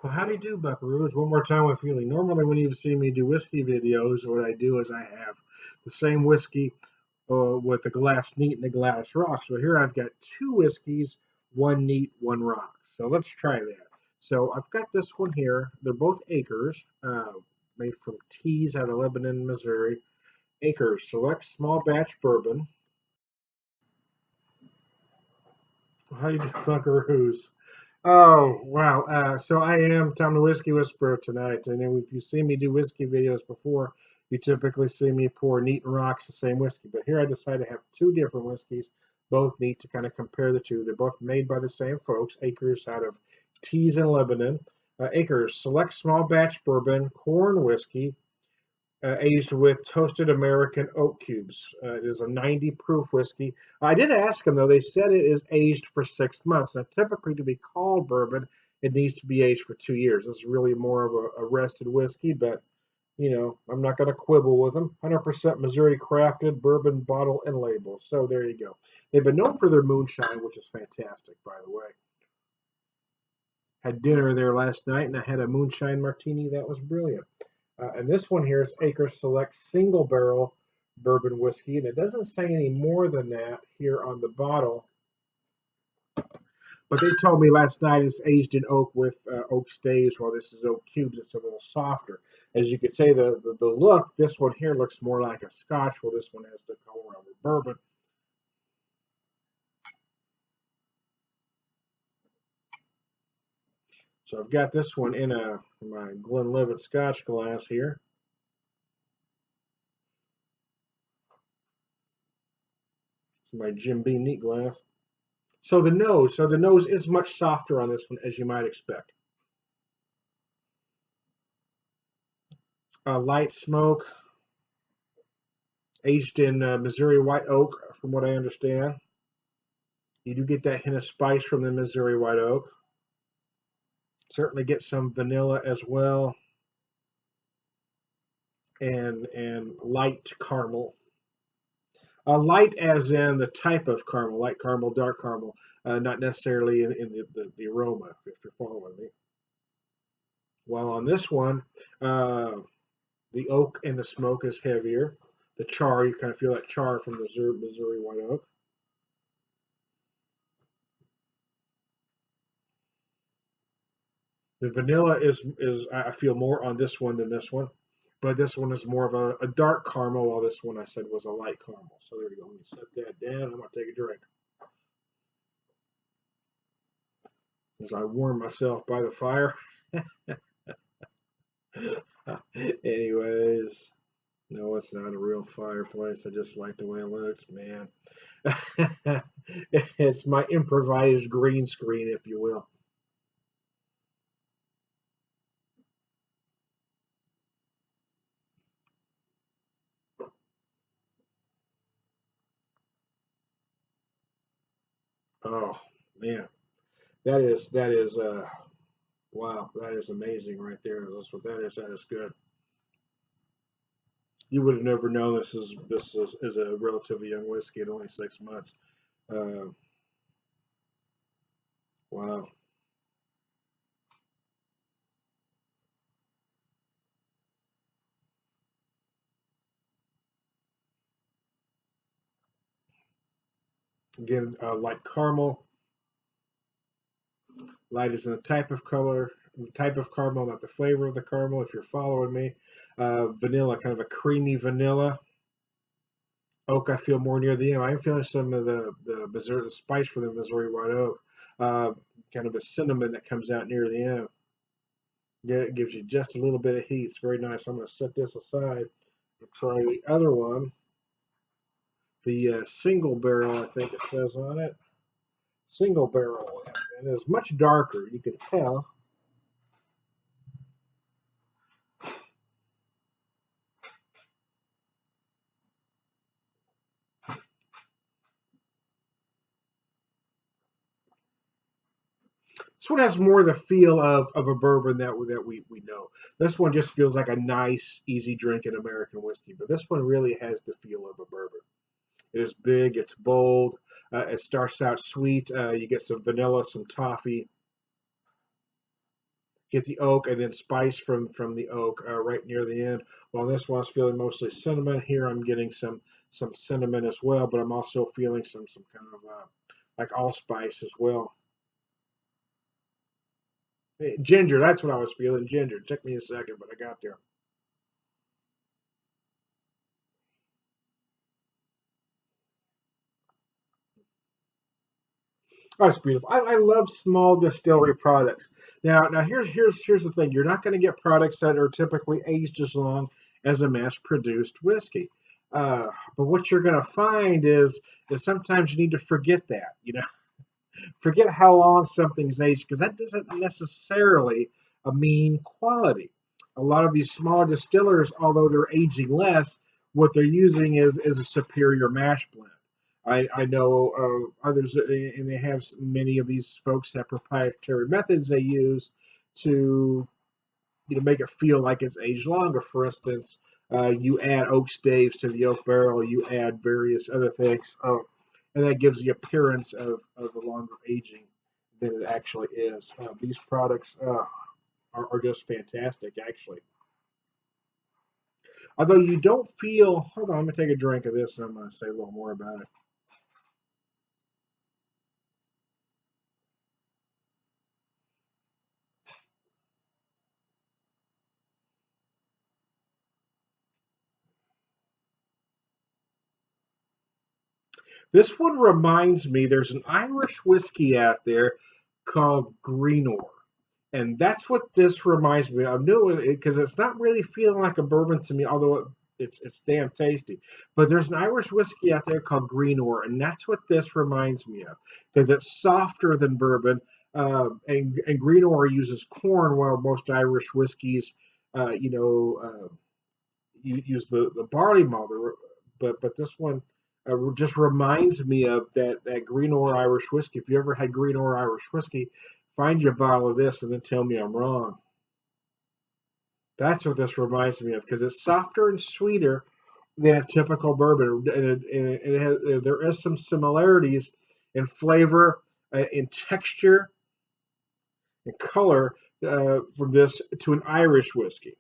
Well, how do you do, buckaroos? One more time with feeling. Normally, when you see me do whiskey videos, what I do is I have the same whiskey with a glass neat and a glass rock. So here I've got two whiskeys, one neat, one rock. So let's try that. So I've got this one here. They're both Akers, made from teas out of Lebanon, Missouri. Akers Select Small Batch Bourbon. How do you do, buckaroos? Oh, wow. So I am Tom the Whiskey Whisperer tonight. And if you've seen me do whiskey videos before, you typically see me pour neat and rocks the same whiskey. But here I decided to have two different whiskeys, both neat to kind of compare the two. They're both made by the same folks, Akers out of Tees in Lebanon. Akers Select Small Batch Bourbon, Corn Whiskey, aged with toasted American oak cubes. It is a 90 proof whiskey. I did ask them though; they said it is aged for 6 months. Now, typically, to be called bourbon, it needs to be aged for 2 years. This is really more of a rested whiskey, but I'm not going to quibble with them. 100% Missouri crafted bourbon bottle and label. So there you go. They've been known for their moonshine, which is fantastic, by the way. Had dinner there last night, and I had a moonshine martini that was brilliant. And this one here is Aker Select Single Barrel Bourbon Whiskey, and it doesn't say any more than that here on the bottle. But they told me last night it's aged in oak with oak staves, while this is oak cubes. It's a little softer. As you could say, the look, this one here looks more like a Scotch, while this one has the color of a bourbon. So I've got this one in my Glenlivet Scotch glass here. It's my Jim Beam neat glass. So the nose is much softer on this one, as you might expect. Light smoke, aged in Missouri white oak, from what I understand. You do get that hint of spice from the Missouri white oak. Certainly get some vanilla as well, and light caramel. Light as in the type of caramel, light caramel, dark caramel, not necessarily in the aroma, if you're following me. While on this one, the oak and the smoke is heavier. The char, you kind of feel that char from the Missouri white oak. The vanilla is I feel more on this one than this one, but this one is more of a dark caramel, while this one I said was a light caramel. So there you go. Let me set that down. I'm gonna take a drink as I warm myself by the fire. Anyways, no, it's not a real fireplace. I just like the way it looks, man. It's my improvised green screen, if you will. Oh man, that is wow, that is amazing right there. That's what that is. That is good. You would have never known this is a relatively young whiskey at only 6 months. Uh, wow. Again, light caramel. Light is in the type of color, the type of caramel, not the flavor of the caramel. If you're following me, vanilla, kind of a creamy vanilla. Oak, I feel more near the end. I'm feeling some of the Missouri, the spice from the Missouri white oak. Uh, Kind of a cinnamon that comes out near the end. Yeah, it gives you just a little bit of heat. It's very nice. I'm going to set this aside and try the other one. The single barrel, I think it says on it. Single barrel, and it's much darker. You can tell. This one has more the feel of a bourbon that we know. This one just feels like a nice, easy drinking American whiskey, but this one really has the feel of a bourbon. It is big, it's bold, it starts out sweet. You get some vanilla, some toffee, get the oak and then spice from the oak right near the end. While this one's feeling mostly cinnamon. Here I'm getting some cinnamon as well, but I'm also feeling some kind of like allspice as well. Ginger, that's what I was feeling. Ginger. It took me a second, but I got there. Oh, it's beautiful. I love small distillery products. Now here's the thing. You're not going to get products that are typically aged as long as a mass-produced whiskey. Uh, but what you're going to find is sometimes you need to forget that. Forget how long something's aged because that doesn't necessarily mean quality. A lot of these smaller distillers, although they're aging less, what they're using is a superior mash blend. I know others, and they have many of these folks have proprietary methods they use to make it feel like it's aged longer. For instance, you add oak staves to the oak barrel, you add various other things, and that gives the appearance of a longer aging than it actually is. These products are just fantastic, actually. Although you don't feel, hold on, I'm going to take a drink of this and I'm going to say a little more about it. This one reminds me there's an Irish whiskey out there called Greenore. And that's what this reminds me of. I knew it because it's not really feeling like a bourbon to me, although it's damn tasty. But there's an Irish whiskey out there called Greenore, and that's what this reminds me of because it's softer than bourbon. And Greenore uses corn, while most Irish whiskeys, use the barley malt. But this one just reminds me of that Greenore Irish whiskey. If you ever had Greenore Irish whiskey, find you a bottle of this and then tell me I'm wrong. That's what this reminds me of because it's softer and sweeter than a typical bourbon, there is some similarities in flavor, in texture, and color from this to an Irish whiskey.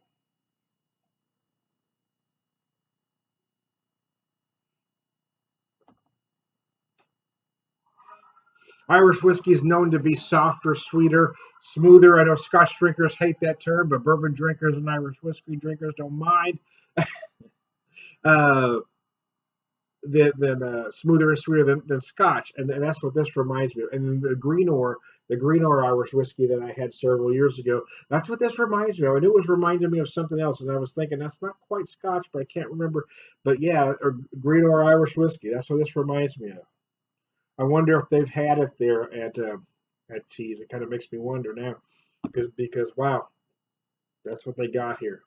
Irish whiskey is known to be softer, sweeter, smoother. I know Scotch drinkers hate that term, but bourbon drinkers and Irish whiskey drinkers don't mind. Uh, than smoother and sweeter than Scotch, and that's what this reminds me of. And then the Greenore Irish whiskey that I had several years ago, that's what this reminds me of. And it was reminding me of something else, and I was thinking that's not quite Scotch, but I can't remember. But yeah, or Greenore Irish whiskey. That's what this reminds me of. I wonder if they've had it there at Tees. It kind of makes me wonder now, because wow, that's what they got here.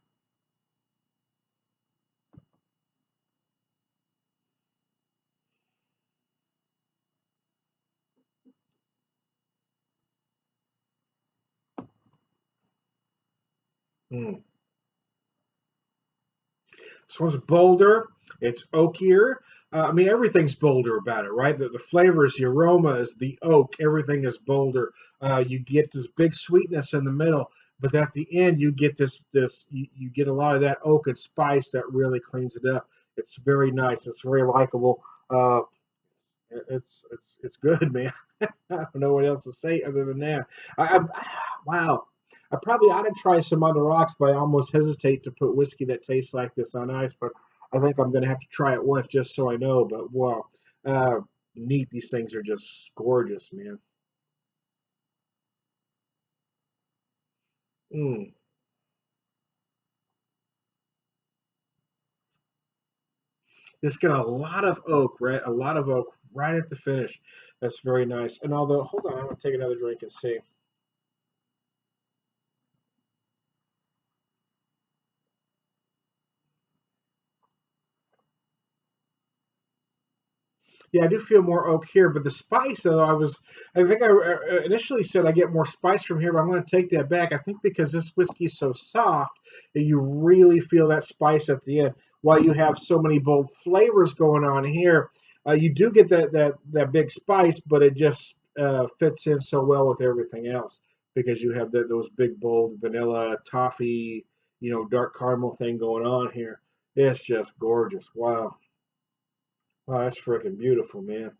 Mm. This one's bolder. It's oakier. I mean, everything's bolder about it, right? The flavors, the aromas, the oak, everything is bolder. You get this big sweetness in the middle, but at the end, you get you get a lot of that oak and spice that really cleans it up. It's very nice. It's very likable. It's good, man. I don't know what else to say other than that. Wow. I probably ought to try some on the rocks, but I almost hesitate to put whiskey that tastes like this on ice. But I think I'm going to have to try it once just so I know. But wow, uh, neat. These things are just gorgeous, man. Mm. It's got a lot of oak, right? A lot of oak right at the finish. That's very nice. And although, hold on, I'm going to take another drink and see. Yeah, I do feel more oak here, but the spice, though, I think I initially said I get more spice from here, but I'm going to take that back. I think because this whiskey is so soft that you really feel that spice at the end. While you have so many bold flavors going on here, you do get that big spice, but it just fits in so well with everything else. because you have those big bold vanilla toffee, dark caramel thing going on here. It's just gorgeous. Wow. Wow, that's freaking beautiful, man.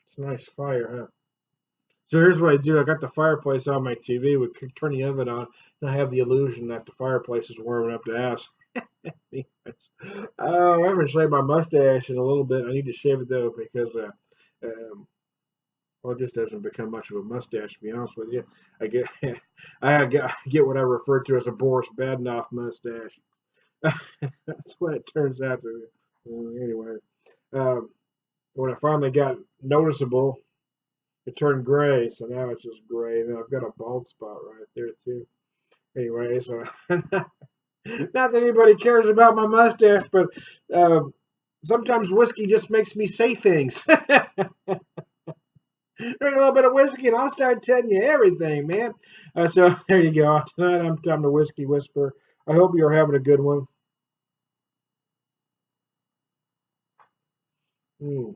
It's a nice fire, huh? So here's what I do. I got the fireplace on my TV. We could turn the oven on, and I have the illusion that the fireplace is warming up the house. Oh, I haven't shaved my mustache in a little bit. I need to shave it though because, well, it just doesn't become much of a mustache. To be honest with you, I get, I get what I refer to as a Boris Badenoff mustache. That's what it turns out to be. Anyway, um, when I finally got noticeable, it turned gray, so now it's just gray. And I've got a bald spot right there too. Anyway, so not that anybody cares about my mustache, but sometimes whiskey just makes me say things. Drink a little bit of whiskey, and I'll start telling you everything, man. So there you go. Tonight I'm Tom the Whiskey Whisperer. I hope you're having a good one. Mm.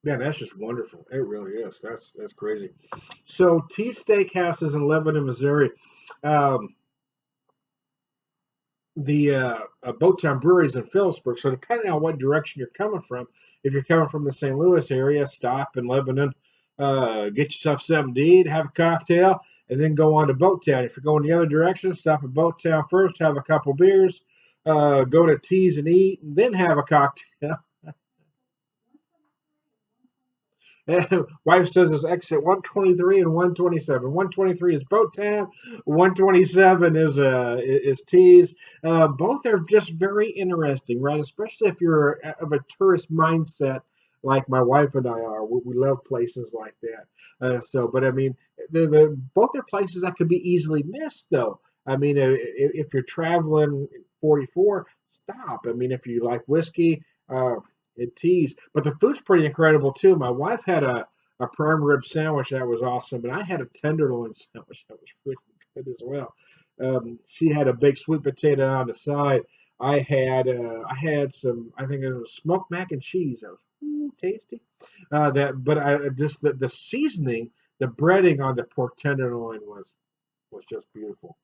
Yeah, that's just wonderful. It really is. That's crazy. So T Steakhouses in Lebanon, Missouri. Um, the Boattown Breweries in Phillipsburg. So depending on what direction you're coming from, if you're coming from the St. Louis area, stop in Lebanon, get yourself something to eat, have a cocktail, and then go on to Boattown. If you're going the other direction, stop at Boattown first, have a couple beers, go to Teas and eat, and then have a cocktail. Wife says it's exit 123 and 127. 123 is Boat Town. 127 is Tees. Both are just very interesting, right? Especially if you're of a tourist mindset like my wife and I are. We love places like that. But I mean, both are places that could be easily missed, though. I mean, if you're traveling 44, stop. I mean, if you like whiskey, it teased. But the food's pretty incredible too. My wife had a prime rib sandwich that was awesome, and I had a tenderloin sandwich that was pretty good as well. She had a big sweet potato on the side. I had some, I think it was smoked mac and cheese. That was tasty. But I just the seasoning, the breading on the pork tenderloin was just beautiful.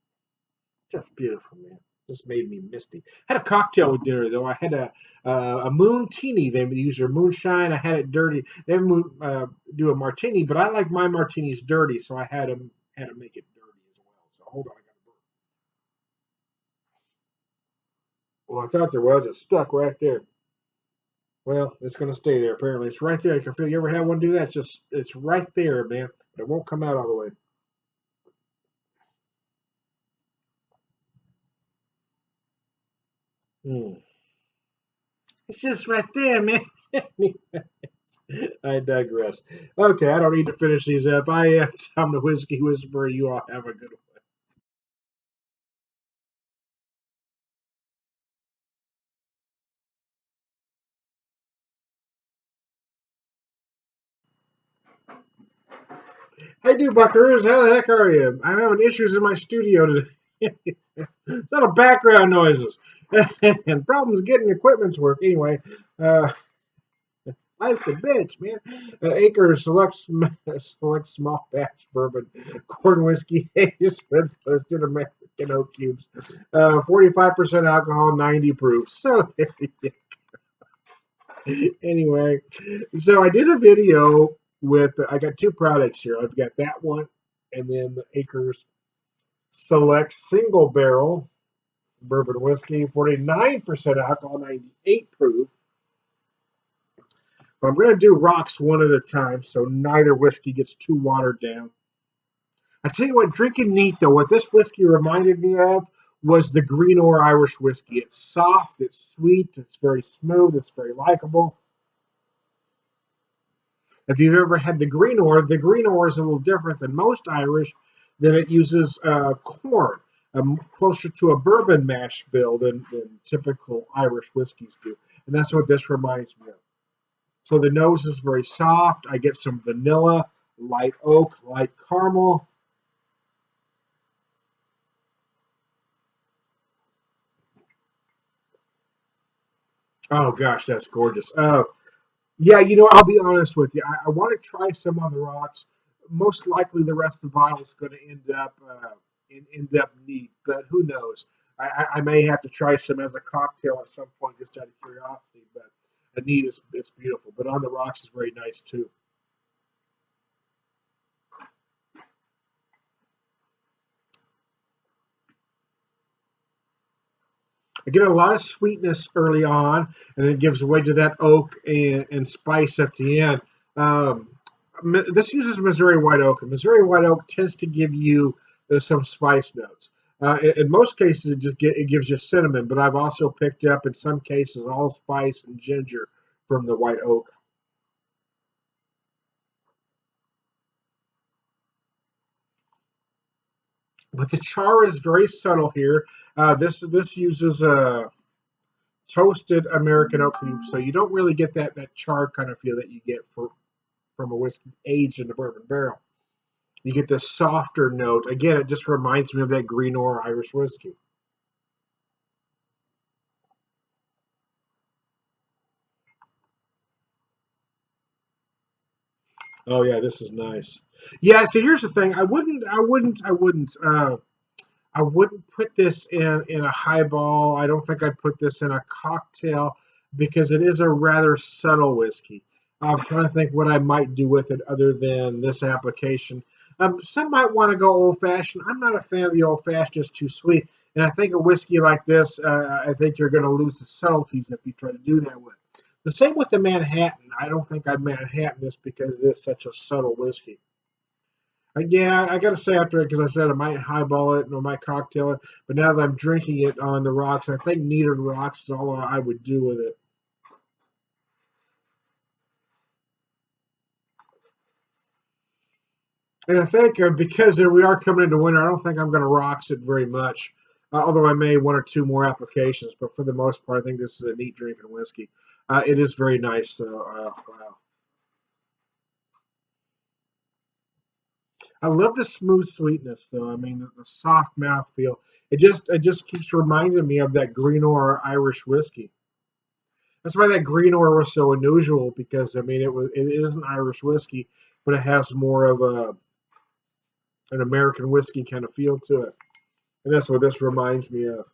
Just beautiful, man. Just made me misty. Had a cocktail with dinner though. I had a moon teeny. They use their moonshine. I had it dirty. They do a martini, but I like my martinis dirty, so I had to make it dirty as well. So hold on, I got to burp. Well, I thought there was. It stuck right there. Well, it's gonna stay there. Apparently, it's right there. I can feel. You ever have one do that? It's right there, man. But it won't come out all the way. Hmm. It's just right there, man. I digress. Okay, I don't need to finish these up. I am Tom the Whiskey Whisperer. You all have a good one. Hey, do Buckaroos, how the heck are you? I'm having issues in my studio today. It's a lot of background noises and problems getting equipment to work. Anyway, uh, life's a bitch, man. Aker select small batch bourbon, corn whiskey aged with toasted American oak cubes. 45% alcohol, 90 proof. So anyway, so I did a video with, I got two products here. I've got that one and then the Acres Select Single Barrel Bourbon Whiskey, 49% alcohol, 98 proof. But I'm going to do rocks one at a time so neither whiskey gets too watered down. I tell you what, drinking neat though, what this whiskey reminded me of was the Green Ore Irish whiskey. It's soft, it's sweet, it's very smooth, it's very likable. If you've ever had the green ore is a little different than most Irish, that it uses corn, closer to a bourbon mash bill than typical Irish whiskeys do. And that's what this reminds me of. So the nose is very soft. I get some vanilla, light oak, light caramel. Oh gosh, that's gorgeous. Oh, Yeah, you know, I'll be honest with you. I want to try some on the rocks. Most likely, the rest of the bottle is going to end up neat, but who knows? I may have to try some as a cocktail at some point, just out of curiosity. But a neat is it's beautiful, but on the rocks is very nice too. I get a lot of sweetness early on, and then it gives way to that oak and spice at the end. Um, this uses Missouri white oak, and Missouri white oak tends to give you some spice notes. In most cases, it gives you cinnamon, but I've also picked up in some cases allspice and ginger from the white oak. But the char is very subtle here. This uses a toasted American oak leaf, so you don't really get that char kind of feel that you get from a whiskey aged in a bourbon barrel. You get this softer note. Again, it just reminds me of that green or Irish whiskey. Oh yeah, this is nice. Yeah, so here's the thing. I wouldn't put this in a highball. I don't think I'd put this in a cocktail because it is a rather subtle whiskey. I'm trying to think what I might do with it other than this application. Some might want to go old fashioned. I'm not a fan of the old fashioned; it's too sweet. And I think a whiskey like this, I think you're going to lose the subtleties if you try to do that with. The same with the Manhattan. I don't think I'd Manhattan this because it is such a subtle whiskey. Yeah, I gotta say after it because I said I might highball it or I might cocktail it, but now that I'm drinking it on the rocks, I think needed rocks is all I would do with it. And I think because we are coming into winter, I don't think I'm going to rocks it very much. Although I may one or two more applications, but for the most part, I think this is a neat drinking whiskey. It is very nice. So, wow. I love the smooth sweetness, though. I mean, the soft mouth feel. It just keeps reminding me of that green or Irish whiskey. That's why that green ore was so unusual because I mean it is an Irish whiskey, but it has more of an American whiskey kind of feel to it, and that's what this reminds me of.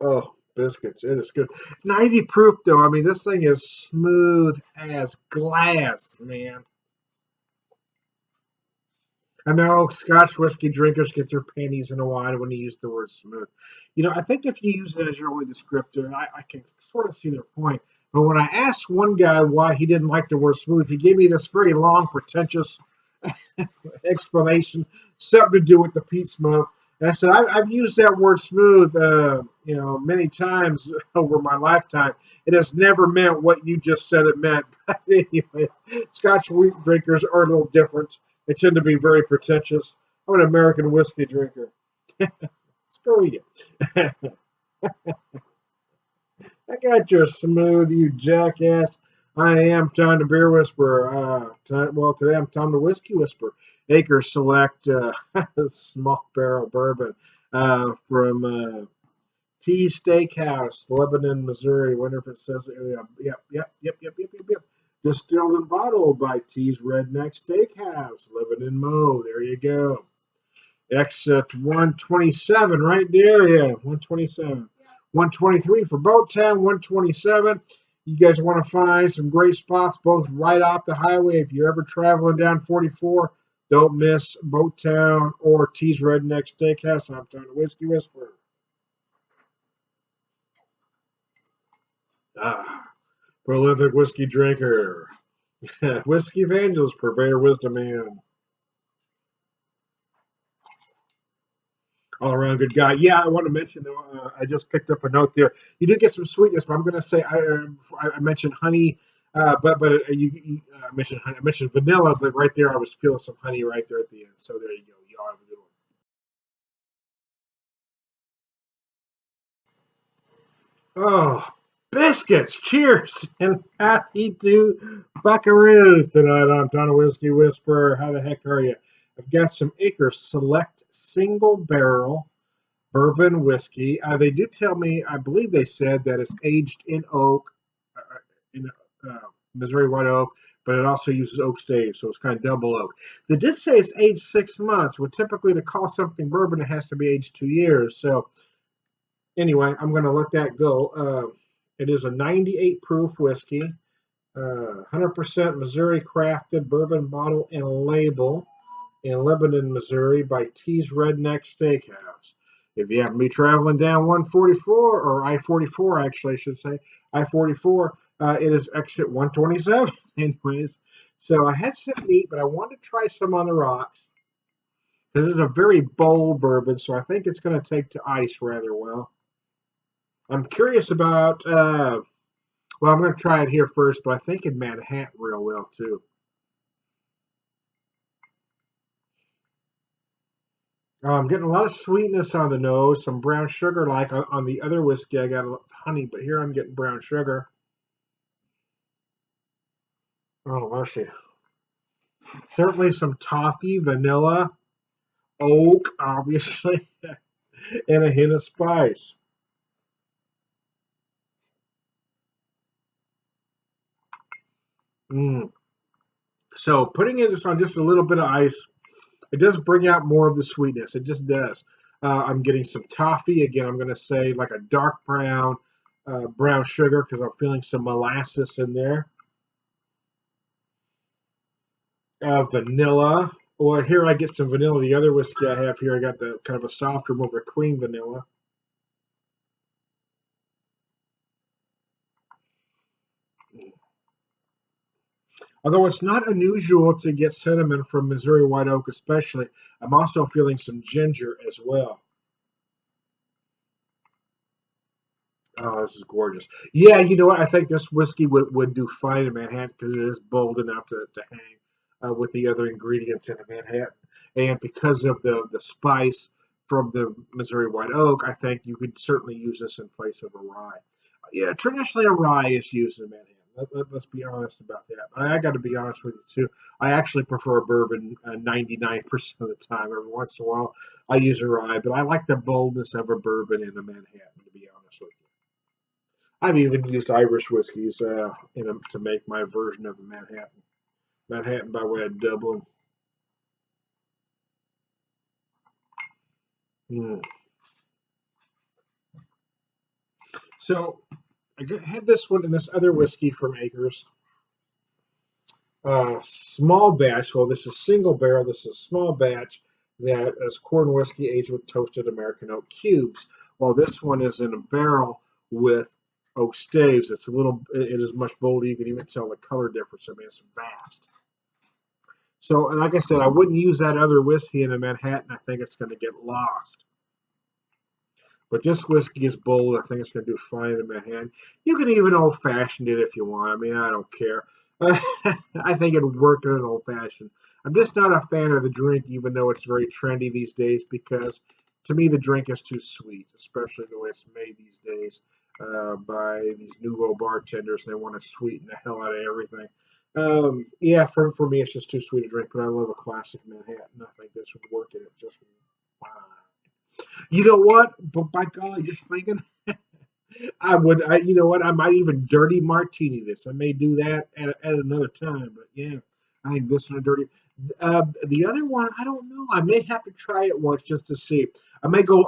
Oh, biscuits, it is good. 90 proof though. I mean this thing is smooth as glass, man. I know Scotch whiskey drinkers get their panties in a wad when you use the word smooth. You know, I think if you use it as your only descriptor, I can sort of see their point. But when I asked one guy why he didn't like the word smooth, he gave me this very long, pretentious explanation, something to do with the peat smoke. And I said, I've used that word smooth, many times over my lifetime. It has never meant what you just said it meant. But anyway, Scotch wheat drinkers are a little different. They tend to be very pretentious. I'm an American whiskey drinker. Screw you. I got your smooth, you jackass. I am Tom the Beer Whisperer. Today I'm Tom the Whiskey Whisperer. Aker Select Small Barrel Bourbon from T's Steakhouse, Lebanon, Missouri. Wonder if it says it. Yep. Distilled and bottled by T's Redneck Steakhouse, Lebanon, Mo. There you go. Exit 127 right there. Yeah, 127. 123 for Boat Town, 127. You guys want to find some great spots both right off the highway. If you're ever traveling down 44, don't miss Boat Town or T's Redneck Steakhouse. I'm Tom the Whiskey Whisperer. Ah, prolific whiskey drinker. Whiskey evangelist, purveyor of wisdom, and all around good guy. Yeah, I want to mention though. I just picked up a note there. You did get some sweetness, but I'm going to say I mentioned honey, you mentioned honey. I mentioned vanilla, but right there I was feeling some honey right there at the end. So there you go. Y'all have a good one. Oh, biscuits! Cheers and happy to buckaroos tonight. I'm Don Whiskey Whisperer. How the heck are you? I've got some Aker Select Single Barrel bourbon whiskey. They do tell me, I believe they said that it's aged in oak, uh, in Missouri White Oak, but it also uses oak stave, so it's kind of double oak. They did say it's aged 6 months. Well, typically to call something bourbon, it has to be aged 2 years. So anyway, I'm going to let that go. It is a 98 proof whiskey, 100% Missouri crafted bourbon bottle and label in Lebanon, Missouri by T's Redneck Steakhouse. If you happen to be traveling down 144, or I-44 actually, I should say, I-44, it is exit 127. Anyways, so I had something to eat, but I wanted to try some on the rocks. This is a very bold bourbon, so I think it's going to take to ice rather well. I'm curious about, well, I'm going to try it here first, but I think in Manhattan real well too. I'm getting a lot of sweetness on the nose, some brown sugar like on the other whiskey. I got honey, but here I'm getting brown sugar. Oh, mercy. Certainly some toffee, vanilla, oak, obviously, and a hint of spice. Mm. So putting it on just a little bit of ice, it does bring out more of the sweetness. It just does. I'm getting some toffee. Again, I'm going to say like a dark brown, brown sugar because I'm feeling some molasses in there. Vanilla. Well, here I get some vanilla. The other whiskey I have here, I got the kind of a softer, more of a cream vanilla. Although it's not unusual to get cinnamon from Missouri White Oak, especially, I'm also feeling some ginger as well. Oh, this is gorgeous. Yeah, you know what? I think this whiskey would do fine in Manhattan because it is bold enough to hang with the other ingredients in a Manhattan. And because of the spice from the Missouri White Oak, I think you could certainly use this in place of a rye. Yeah, traditionally a rye is used in Manhattan. Let's be honest about that. I got to be honest with you too. I actually prefer a bourbon 99% of the time. Every once in a while, I use a rye, but I like the boldness of a bourbon in a Manhattan, to be honest with you. I've even used Irish whiskeys to make my version of a Manhattan. Manhattan by way of Dublin. Mm. So I had this one and this other whiskey from Aker's. Small batch. Well, this is single barrel. This is small batch that is corn whiskey aged with toasted American oak cubes. While this one is in a barrel with oak staves. It's a little. It is much bolder. You can even tell the color difference. I mean, it's vast. So, and like I said, I wouldn't use that other whiskey in a Manhattan. I think it's going to get lost. But this whiskey is bold. I think it's going to do fine in Manhattan. You can even old fashioned it if you want. I mean, I don't care. I think it'd work in an old fashioned. I'm just not a fan of the drink, even though it's very trendy these days, because to me the drink is too sweet, especially the way it's made these days by these nouveau bartenders. They want to sweeten the hell out of everything. Yeah, for me, it's just too sweet a drink, but I love a classic Manhattan. I think this would work in it just fine. You know what? But by golly, just thinking, you know what? I might even dirty martini this. I may do that at another time. But yeah, I think this one a dirty. The other one, I don't know. I may have to try it once just to see. I may go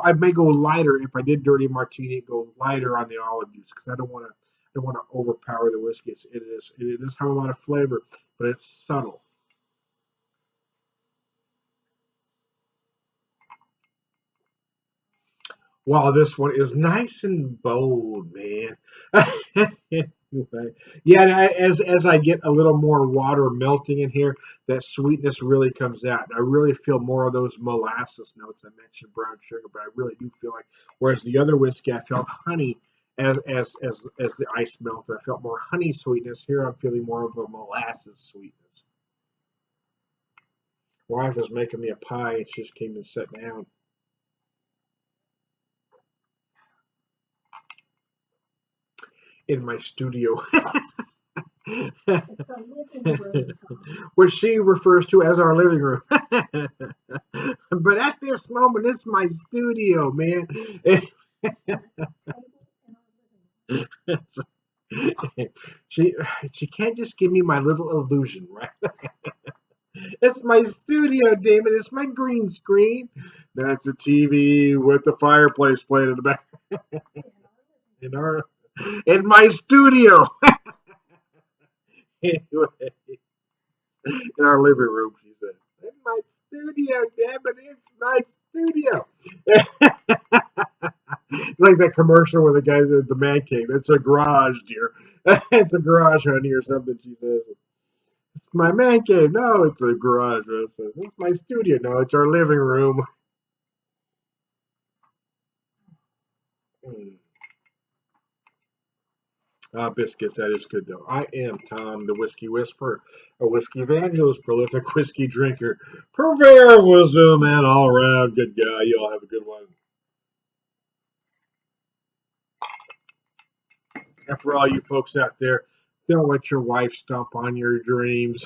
lighter if I did dirty martini. Go lighter on the olive juice because I don't want to. I don't want to overpower the whiskey. It does have a lot of flavor, but it's subtle. Wow, this one is nice and bold, man. Anyway, yeah, and as I get a little more water melting in here, that sweetness really comes out. I really feel more of those molasses notes. I mentioned brown sugar, but I really do feel like. Whereas the other whiskey, I felt honey as the ice melted. I felt more honey sweetness. Here, I'm feeling more of a molasses sweetness. Wife was making me a pie, and she just came and sat down in my studio. It's our living room, which she refers to as our living room. But at this moment, it's my studio, man. she can't just give me my little illusion, right? It's my studio, Damon. It's my green screen. That's a TV with the fireplace playing in the back. In our in my studio. Anyway, in our living room, she said. In my studio, damn it, it's my studio. It's like that commercial where the guy's at the man cave. It's a garage, dear. It's a garage, honey, or something. She says, "It's my man cave." No, it's a garage. It's my studio. No, it's our living room. Biscuits, that is good though. I am Tom, the Whiskey Whisperer, a whiskey evangelist, prolific whiskey drinker, purveyor of wisdom, and all around good guy. You all have a good one. And for all you folks out there, don't let your wife stomp on your dreams.